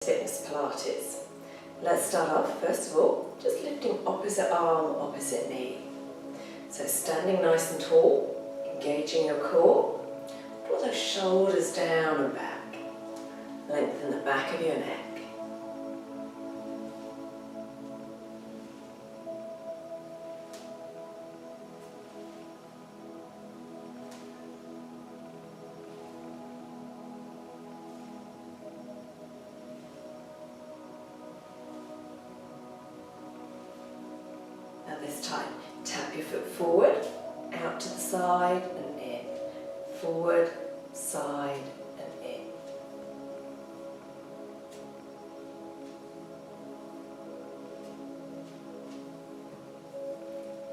Fitness Pilates. Let's start off, first of all, just lifting opposite arm, opposite knee. So standing nice and tall, engaging your core, draw those shoulders down and back. Lengthen the back of your neck. This time, tap your foot forward, out to the side and in. Forward, side and in.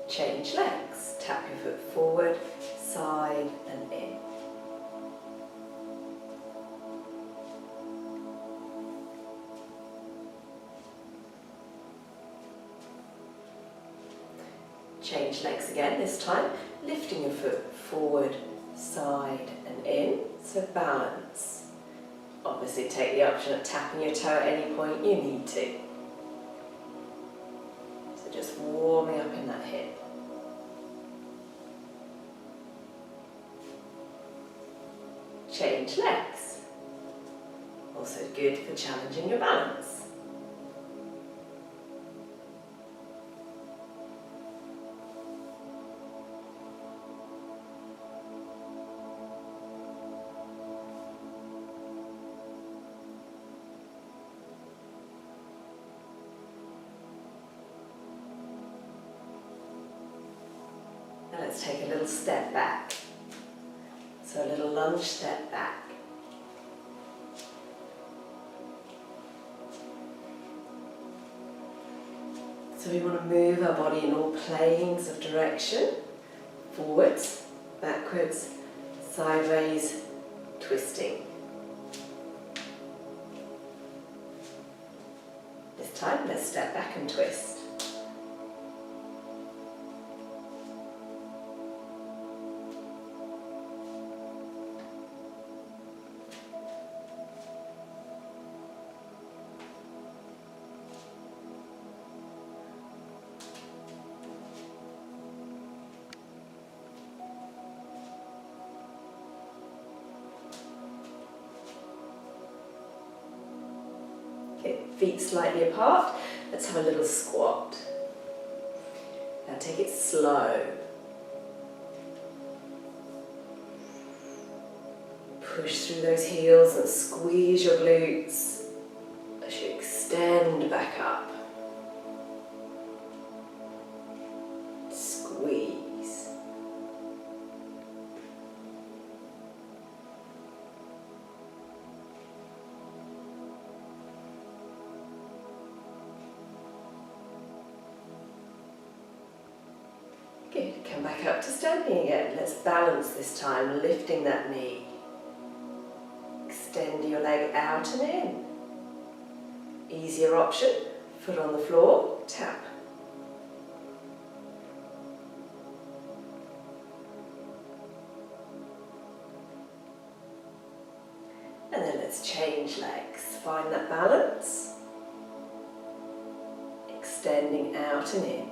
Change legs. Tap your foot forward, side and in. Change legs again, this time lifting your foot forward, side and in, so balance. Obviously take the option of tapping your toe at any point you need to. So just warming up in that hip. Change legs. Also good for challenging your balance. Now let's take a little step back. So a little lunge step back. So we want to move our body in all planes of direction. Forwards, backwards, sideways, twisting. This time, let's step back and twist. Feet slightly apart. Let's have a little squat. Now take it slow. Push through those heels and squeeze your glutes as you extend back up. Squeeze. Good, come back up to standing again. Let's balance this time, lifting that knee. Extend your leg out and in. Easier option, foot on the floor, tap. And then let's change legs. Find that balance. Extending out and in.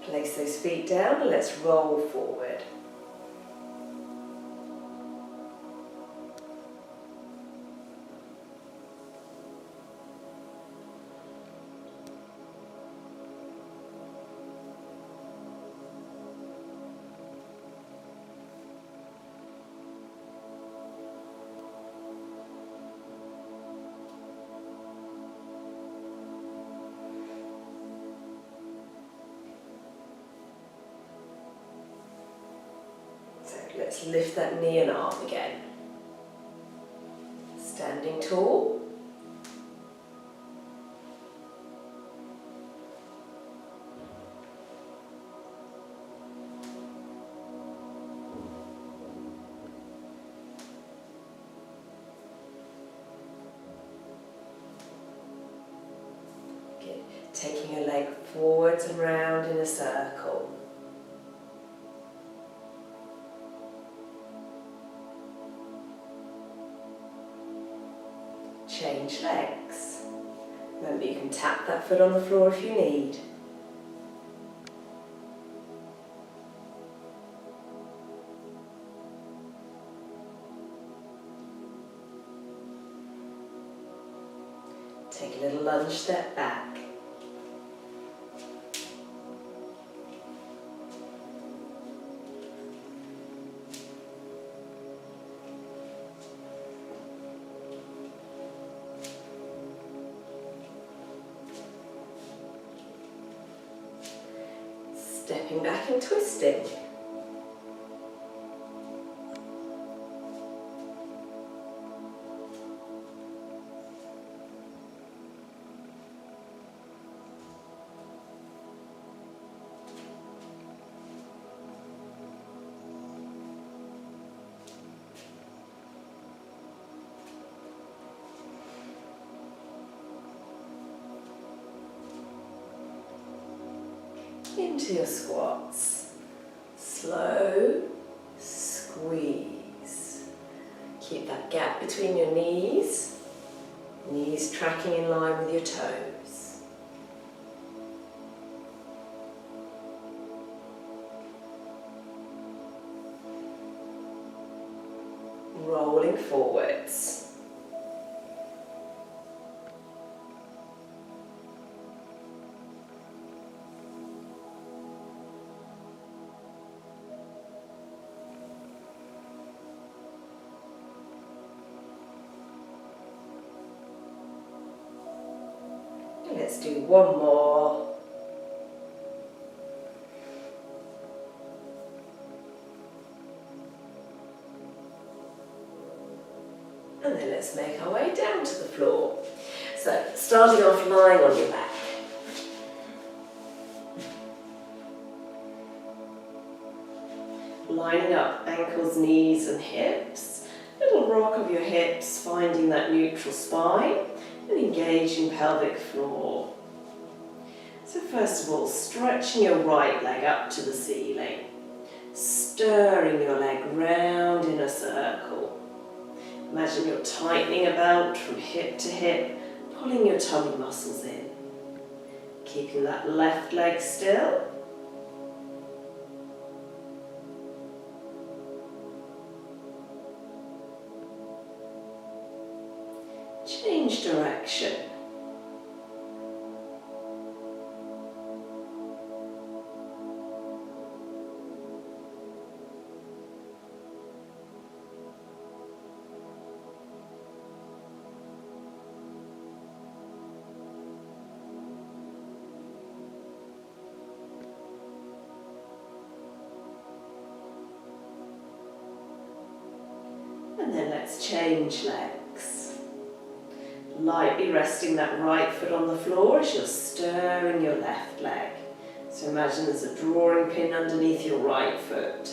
Place those feet down and let's roll forward. Let's lift that knee and arm again. Standing tall. Taking your leg forwards and round in a circle. Change legs. Remember, you can tap that foot on the floor if you need. Take a little lunge step back. Stepping back and twisting. Into your squats. Slow squeeze. Keep that gap between your knees. Knees tracking in line with your toes. Rolling forwards. Let's do one more. And then let's make our way down to the floor. So, starting off lying on your back. Lining up ankles, knees and hips. Little rock of your hips, finding that neutral spine. And engaging pelvic floor. So first of all, stretching your right leg up to the ceiling. Stirring your leg round in a circle. Imagine you're tightening a belt from hip to hip, pulling your tummy muscles in. Keeping that left leg still. Change direction. And then let's change legs. Lightly resting that right foot on the floor as you're stirring your left leg. So imagine there's a drawing pin underneath your right foot.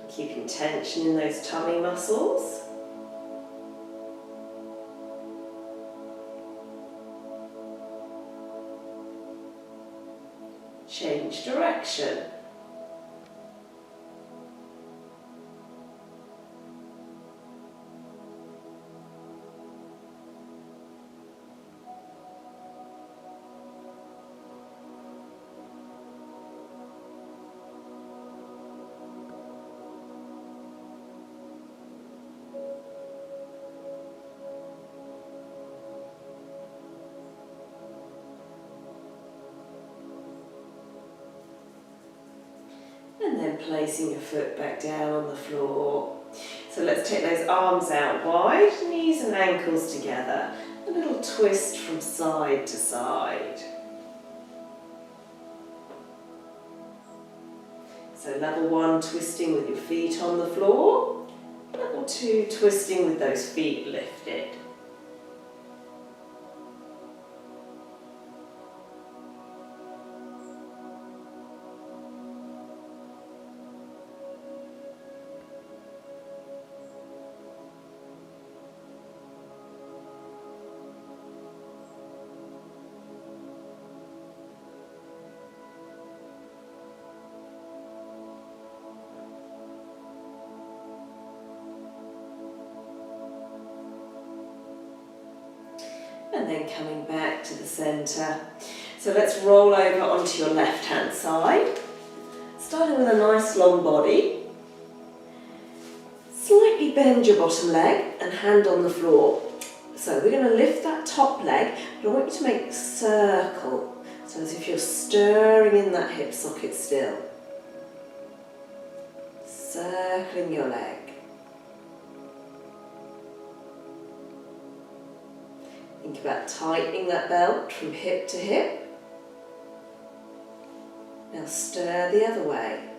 Keeping tension in those tummy muscles. Change direction. And then placing your foot back down on the floor. So let's take those arms out wide, knees and ankles together. A little twist from side to side. So level 1, twisting with your feet on the floor. Level 2, twisting with those feet lifted. and then coming back to the centre. So let's roll over onto your left hand side, starting with a nice long body. Slightly bend your bottom leg and hand on the floor. So we're going to lift that top leg, but I want you to make a circle, so as if you're stirring in that hip socket still. Circling your leg. Think about tightening that belt from hip to hip. Now stir the other way.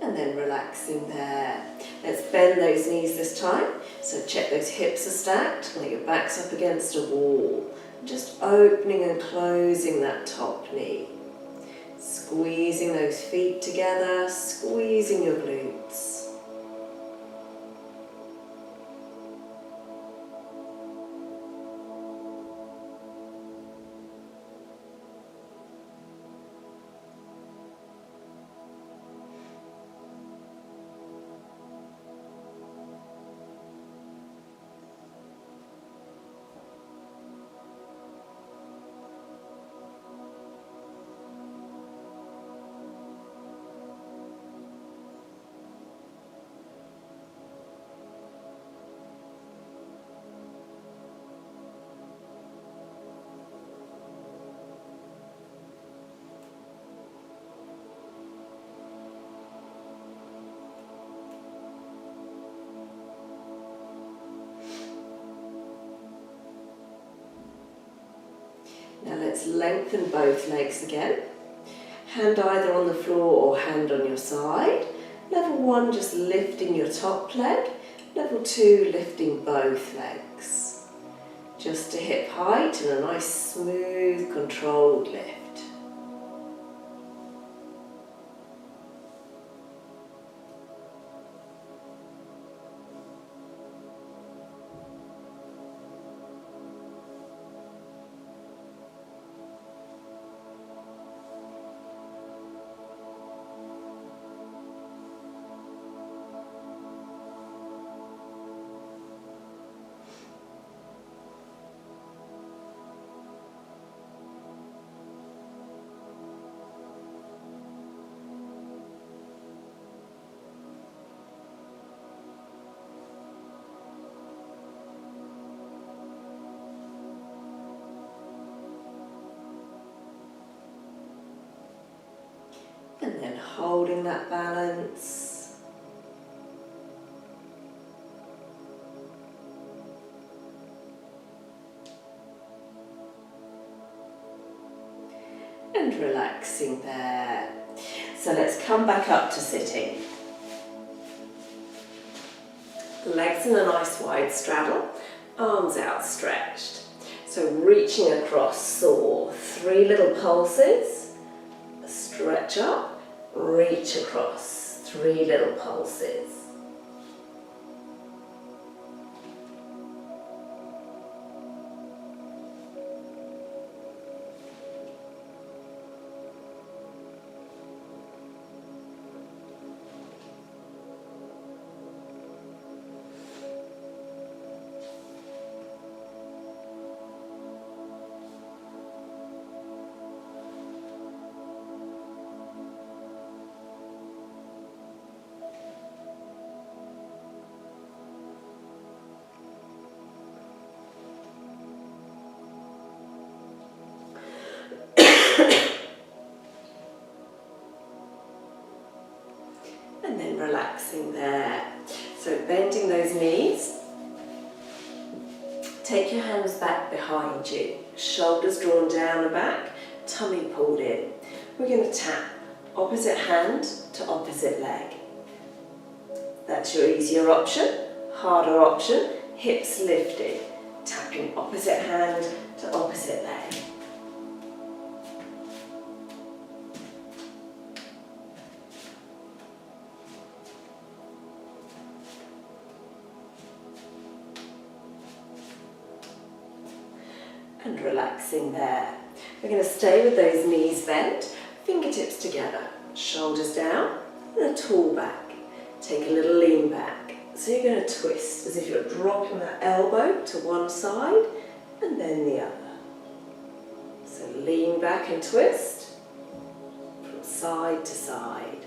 And then relaxing there. Let's bend those knees this time. So check those hips are stacked, like your back's up against a wall. Just opening and closing that top knee. Squeezing those feet together, squeezing your glutes. Now let's lengthen both legs again. Hand either on the floor or hand on your side. Level 1, just lifting your top leg. Level 2, lifting both legs. Just to hip height and a nice smooth, controlled lift. And then holding that balance. And relaxing there. So let's come back up to sitting. Legs in a nice wide straddle, arms outstretched. So reaching across, saw 3 little pulses, stretch up, reach across, 3 little pulses. And then relaxing there. So bending those knees. Take your hands back behind you. Shoulders drawn down and back, tummy pulled in. We're going to tap opposite hand to opposite leg. That's your easier option. Harder option, hips lifted. Tapping opposite hand to opposite leg. And relaxing there. We're going to stay with those knees bent, fingertips together, shoulders down, and a tall back. Take a little lean back. So you're going to twist as if you're dropping that elbow to one side and then the other. So lean back and twist from side to side.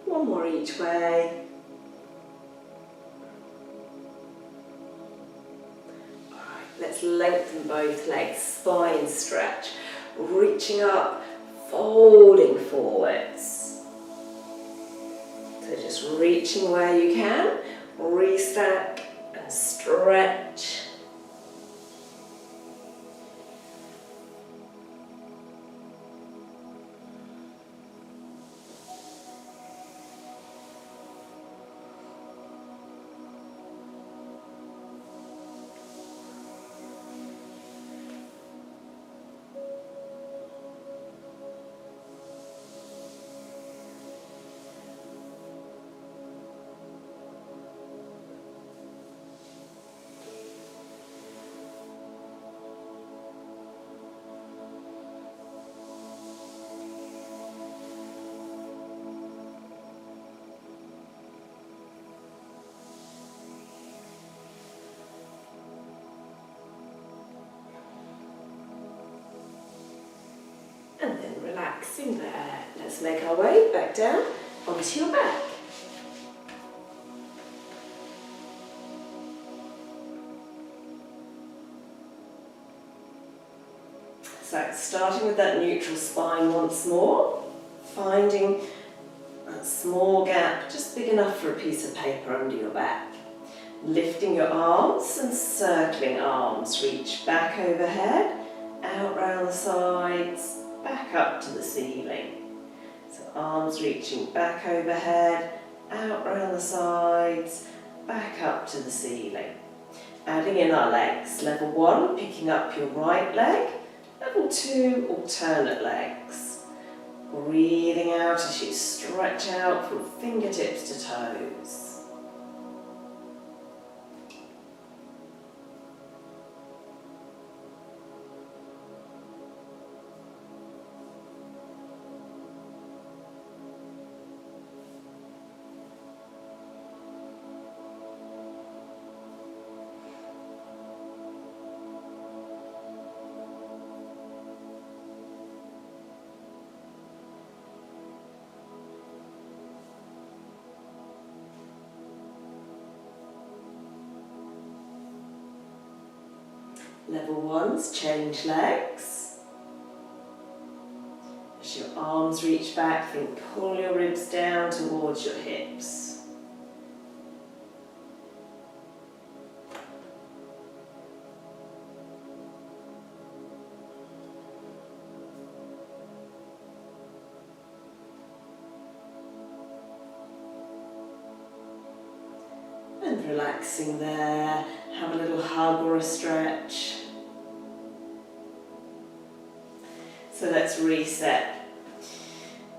One more each way. Alright, let's lengthen both legs, spine stretch, reaching up, folding forwards. So just reaching where you can, restack and stretch. And then relaxing there. Let's make our way back down onto your back. So starting with that neutral spine once more, finding a small gap just big enough for a piece of paper under your back. Lifting your arms and circling arms, reach back overhead, out round the sides, back up to the ceiling. So arms reaching back overhead, out round the sides, back up to the ceiling. Adding in our legs. Level 1, picking up your right leg. Level 2, alternate legs. Breathing out as you stretch out from fingertips to toes. Level 1's change legs. As your arms reach back, think pull your ribs down towards your hips. And relaxing there, have a little hug or a stretch. So let's reset.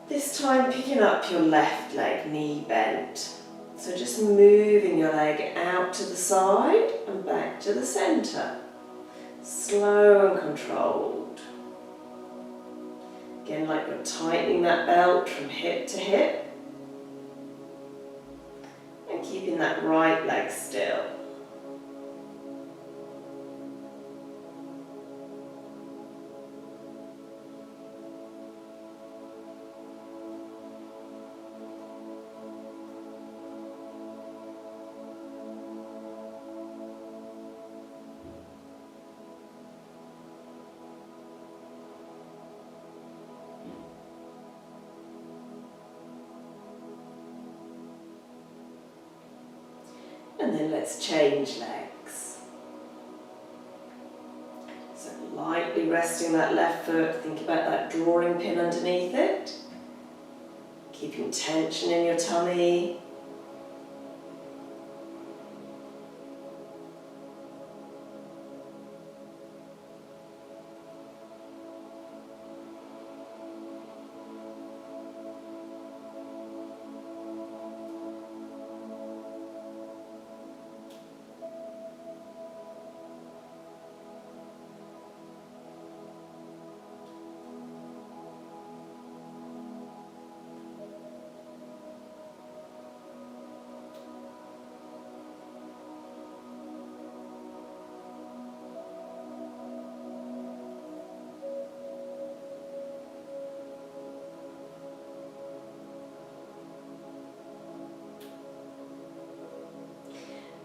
This time picking up your left leg, knee bent. So just moving your leg out to the side and back to the centre. Slow and controlled. Again, like you're tightening that belt from hip to hip. And keeping that right leg still. And then let's change legs. So lightly resting that left foot, think about that drawing pin underneath it. Keeping tension in your tummy.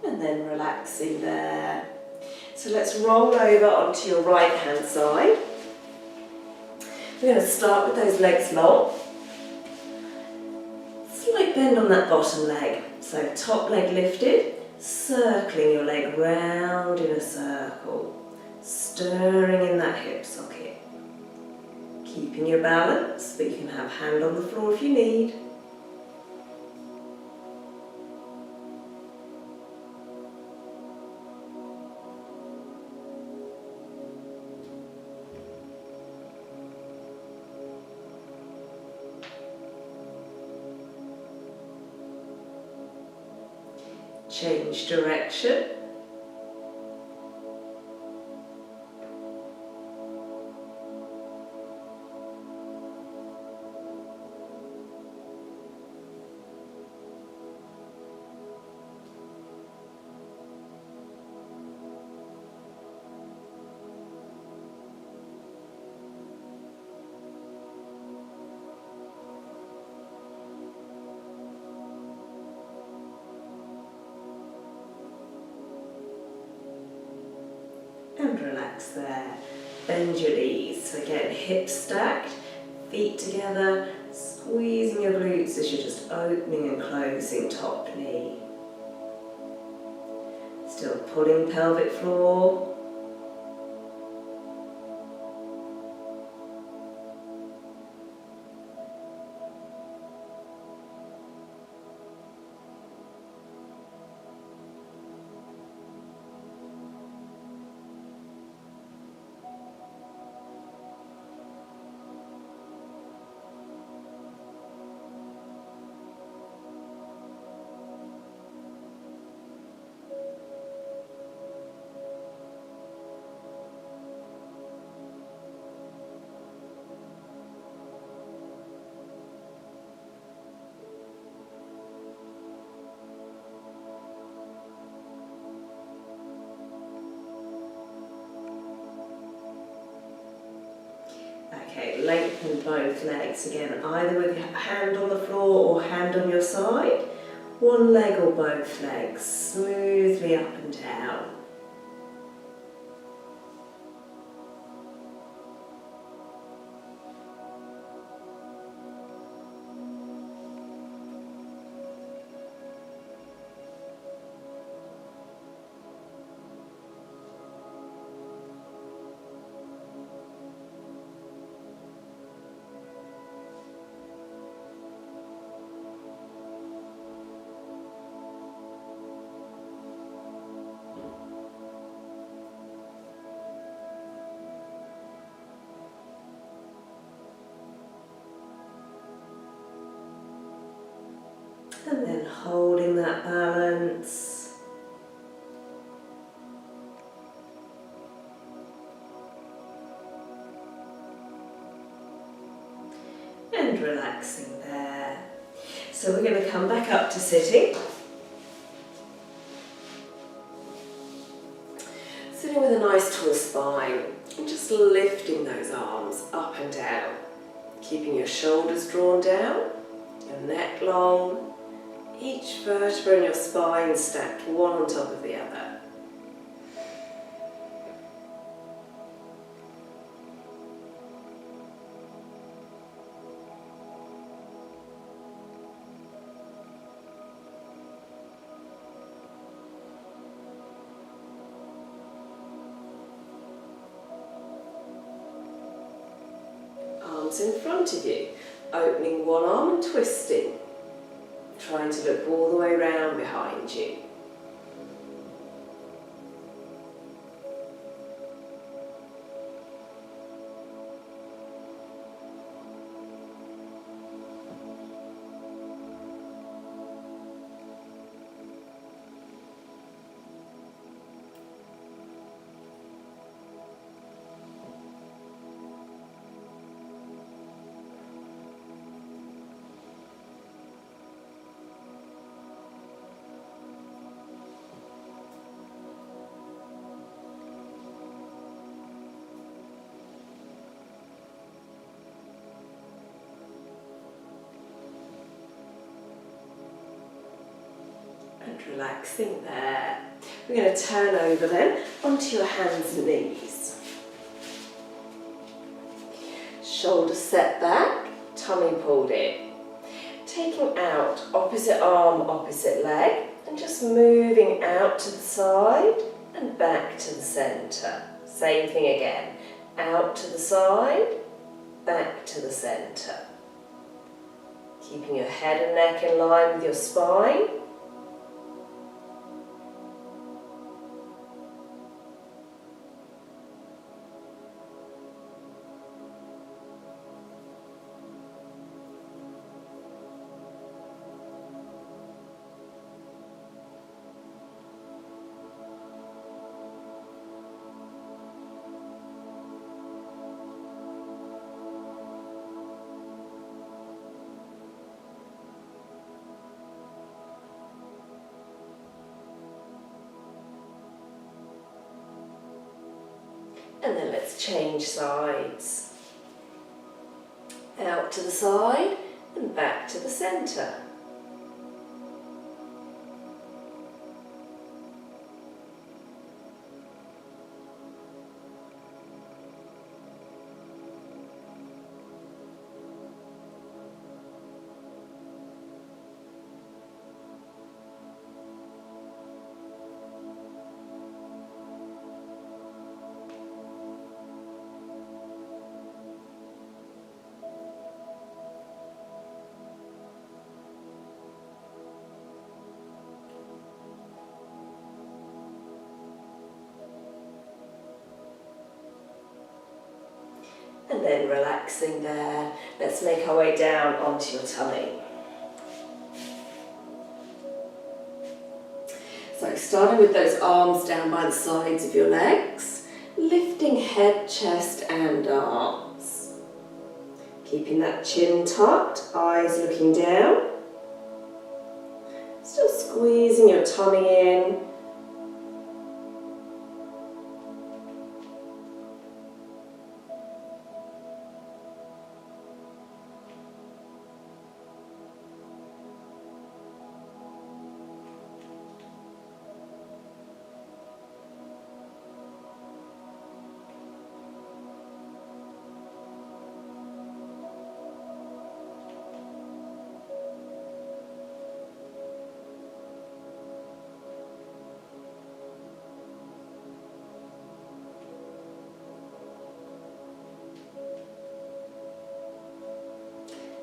And then relaxing there. So let's roll over onto your right hand side. We're going to start with those legs long. Slight bend on that bottom leg. So top leg lifted, circling your leg round in a circle. Stirring in that hip socket. Keeping your balance, but you can have hand on the floor if you need. Change direction. And relax there. Bend your knees. So again, hips stacked, feet together, squeezing your glutes as you're just opening and closing top knee. Still pulling pelvic floor. Okay, lengthen both legs again, either with your hand on the floor or hand on your side. One leg or both legs, smoothly up and down. And then holding that balance. And relaxing there. So we're going to come back up to sitting. Sitting with a nice tall spine and just lifting those arms up and down. Keeping your shoulders drawn down, your neck long. Each vertebra in your spine stacked one on top of the other. arms in front of you, opening one arm and twisting, trying to look all the way around behind you. And relaxing there. We're going to turn over then onto your hands and knees. Shoulders set back, tummy pulled in. Taking out opposite arm, opposite leg, and just moving out to the side and back to the centre. Same thing again. Out to the side, back to the centre. Keeping your head and neck in line with your spine. And then let's change sides. Out to the side and back to the centre. And then relaxing there, let's make our way down onto your tummy. So starting with those arms down by the sides of your legs, lifting head, chest and arms. Keeping that chin tucked, eyes looking down. Still squeezing your tummy in.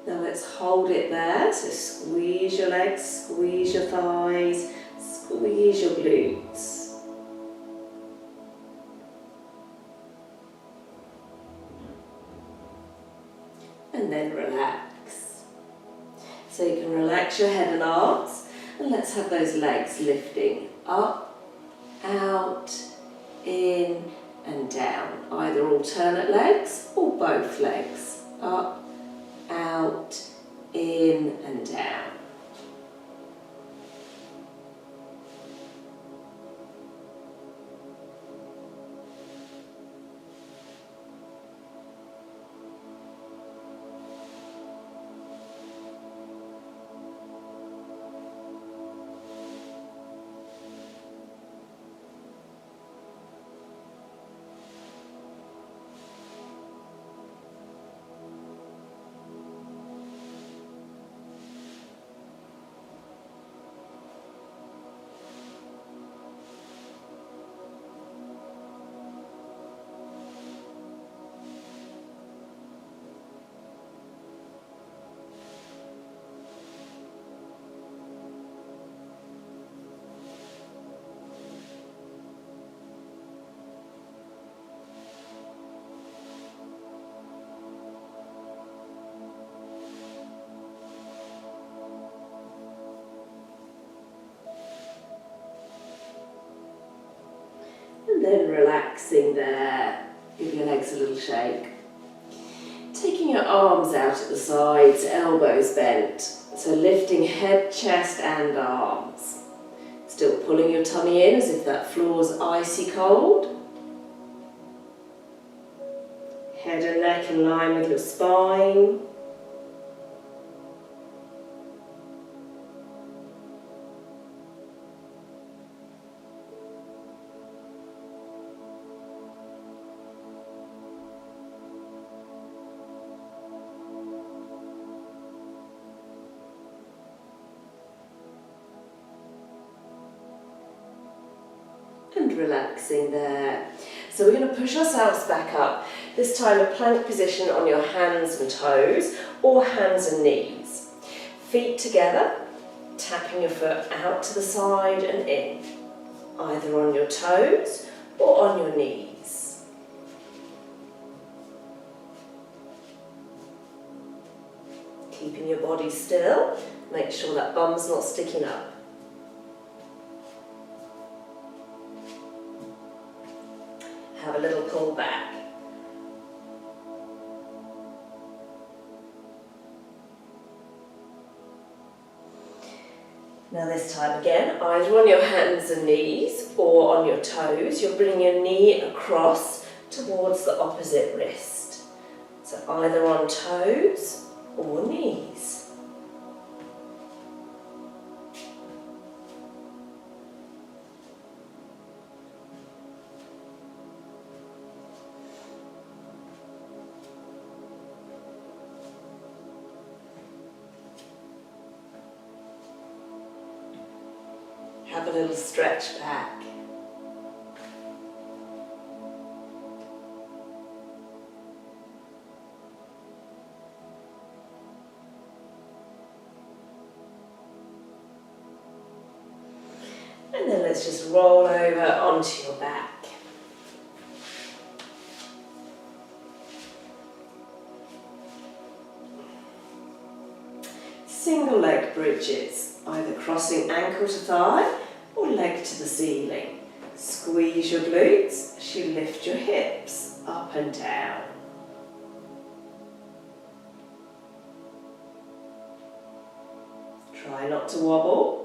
Now let's hold it there, so squeeze your legs, squeeze your thighs, squeeze your glutes. And then relax. So you can relax your head and arms, and let's have those legs lifting up, out, in and down. Either alternate legs or both legs. Up, out, in and down. then relaxing there. Give your legs a little shake. Taking your arms out at the sides, elbows bent. So lifting head, chest and arms. Still pulling your tummy in as if that floor's icy cold. Head and neck in line with your spine. And relaxing there. So we're going to push ourselves back up, this time a plank position on your hands and toes or hands and knees. Feet together, tapping your foot out to the side and in, either on your toes or on your knees. Keeping your body still, make sure that bum's not sticking up. Have a little pull back. Now this time again, either on your hands and knees or on your toes, you're bringing your knee across towards the opposite wrist. So either on toes or knees. Have a little stretch back. And then let's just roll over onto your back. Single leg bridges, either crossing ankle to thigh or leg to the ceiling. Squeeze your glutes as you lift your hips up and down. Try not to wobble.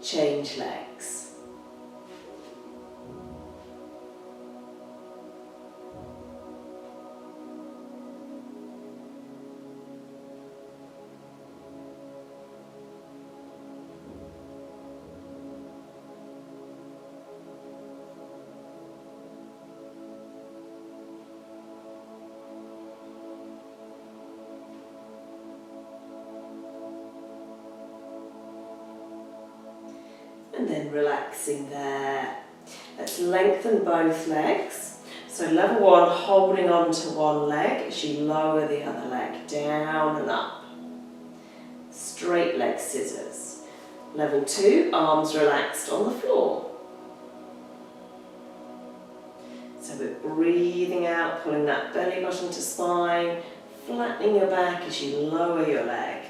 Change legs. And then relaxing there. Let's lengthen both legs. So level one, holding on to one leg as you lower the other leg down and up. Straight leg scissors. Level two, arms relaxed on the floor. So we're breathing out, pulling that belly button to spine, flattening your back as you lower your leg.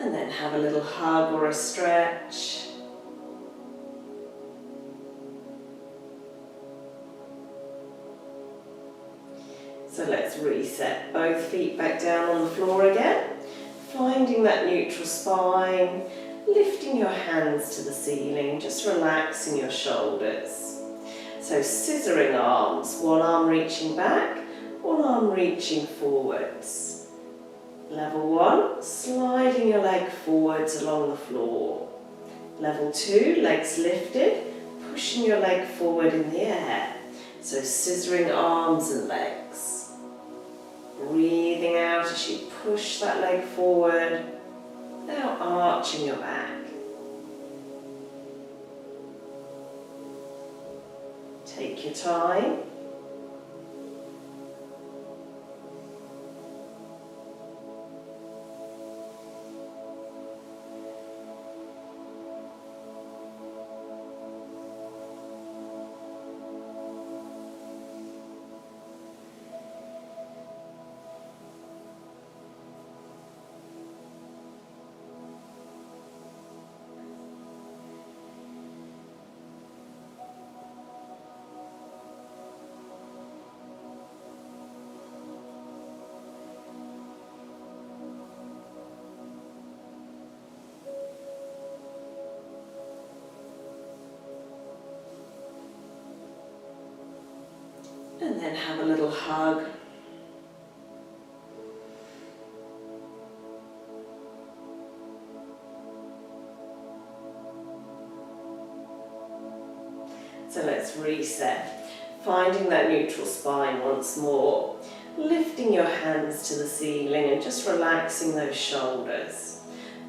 And then have a little hug or a stretch. So let's reset both feet back down on the floor again, finding that neutral spine, lifting your hands to the ceiling, just relaxing your shoulders. So scissoring arms, one arm reaching back, one arm reaching forwards. Level 1, sliding your leg forwards along the floor. Level 2, legs lifted, pushing your leg forward in the air. So scissoring arms and legs. Breathing out as you push that leg forward, now arching your back. Take your time. And then have a little hug. So let's reset, finding that neutral spine once more, lifting your hands to the ceiling and just relaxing those shoulders.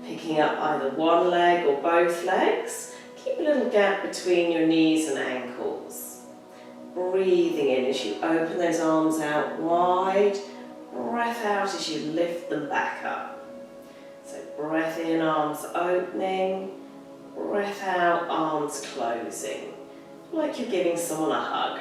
Picking up either one leg or both legs, keep a little gap between your knees and ankles. Breathing in as you open those arms out wide, breath out as you lift them back up. So breath in, arms opening, breath out, arms closing, like you're giving someone a hug.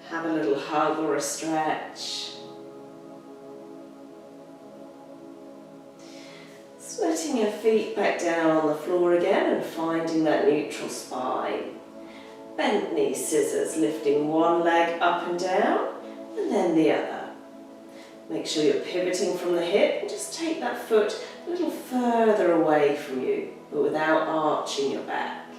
Have a little hug or a stretch. Letting your feet back down on the floor again and finding that neutral spine. Bent knee scissors, lifting one leg up and down and then the other. Make sure you're pivoting from the hip and just take that foot a little further away from you, but without arching your back.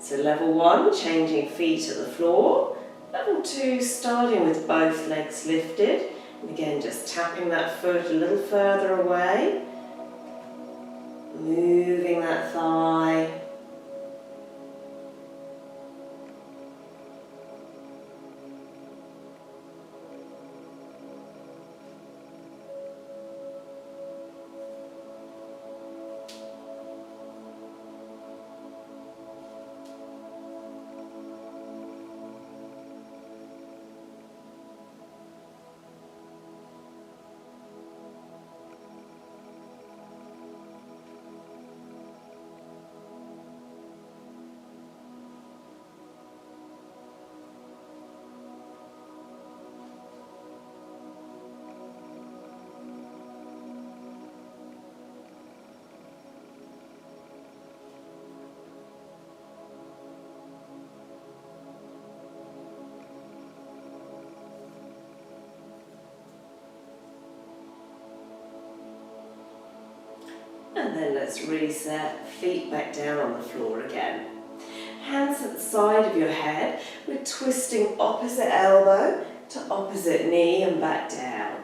So level 1, changing feet at the floor. Level 2, starting with both legs lifted, and again just tapping that foot a little further away, moving that thigh, and then let's reset, feet back down on the floor again. Hands at the side of your head, we're twisting opposite elbow to opposite knee and back down.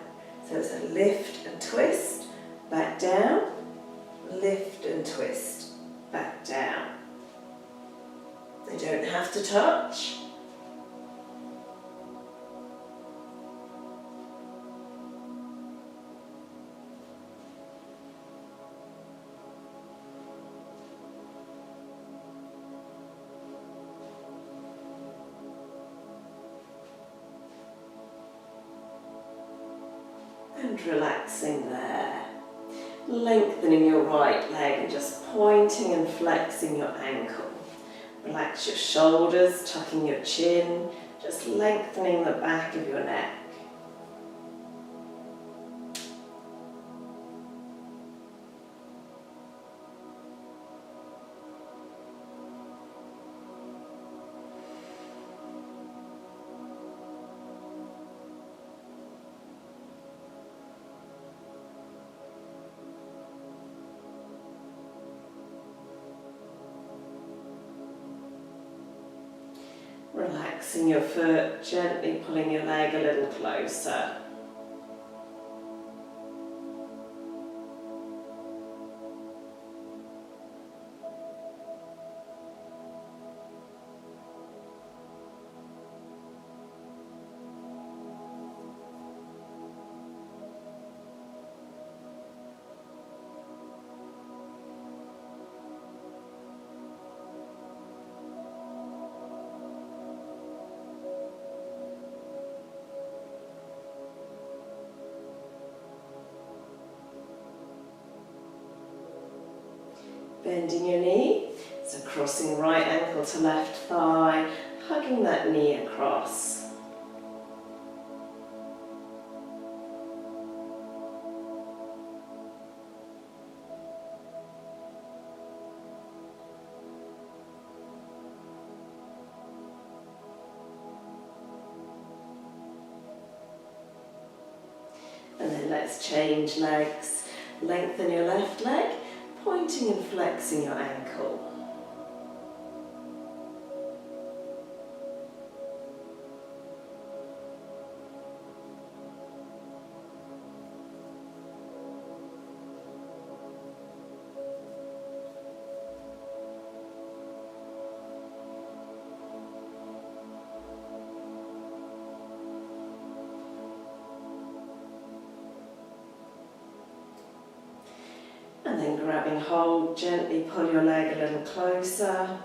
So it's a lift and twist, back down, lift and twist, back down. They don't have to touch. And relaxing there. Lengthening your right leg and just pointing and flexing your ankle. Relax your shoulders, tucking your chin, just lengthening the back of your neck. Relaxing your foot, gently pulling your leg a little closer. Bending your knee, so crossing right ankle to left thigh, hugging that knee across. And then let's change legs. Lengthen your left leg, pointing and flexing your ankle. And then grabbing hold, gently pull your leg a little closer.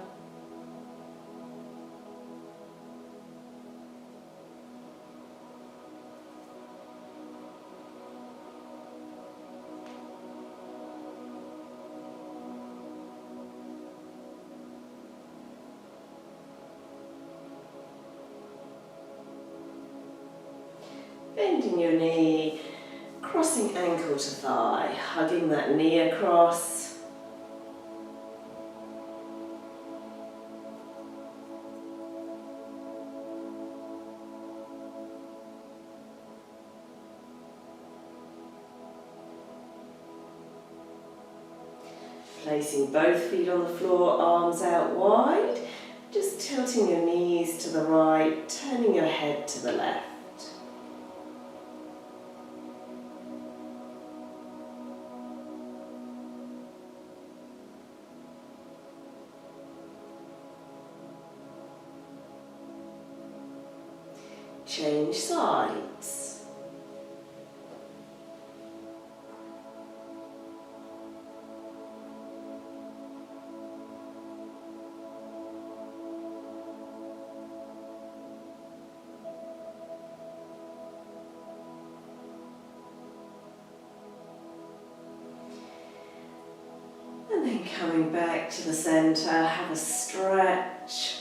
Bending your knee, crossing ankle to thigh, hugging that knee across. Placing both feet on the floor, arms out wide, just tilting your knees to the right, turning your head to the left. Change sides. And then coming back to the center, have a stretch.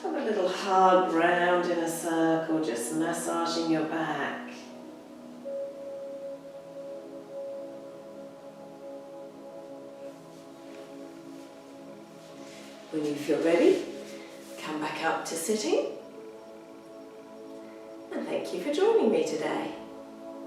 Have a little hug round in a circle, just massaging your back. When you feel ready, come back up to sitting. And thank you for joining me today.